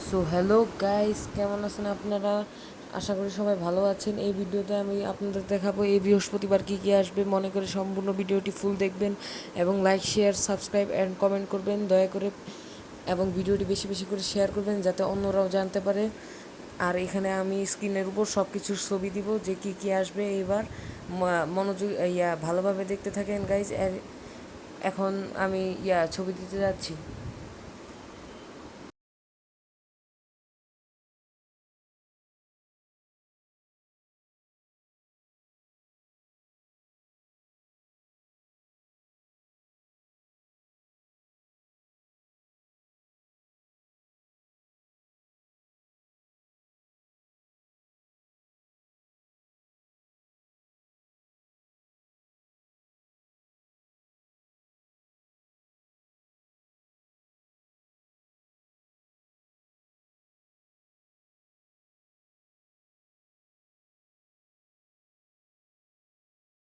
So hello guys, কেমন আছেন আপনারা? আশা করি সবাই ভালো আছেন। এই ভিডিওতে আমি আপনাদের দেখাবো এই বৃহস্পতিবার কী কী আসবে। মনে করে সম্পূর্ণ ভিডিওটি ফুল দেখবেন এবং like, share, subscribe and comment করবেন দয়া করে, এবং ভিডিওটি বেশি বেশি করে শেয়ার করবেন যাতে অন্যরাও জানতে পারে। আর এখানে আমি স্ক্রিনের উপর সব কিছুর ছবি দিব যে কী কী আসবে এবার। মনোযোগ ভালোভাবে দেখতে থাকেন গাইজ। এখন আমি ছবি দিতে যাচ্ছি।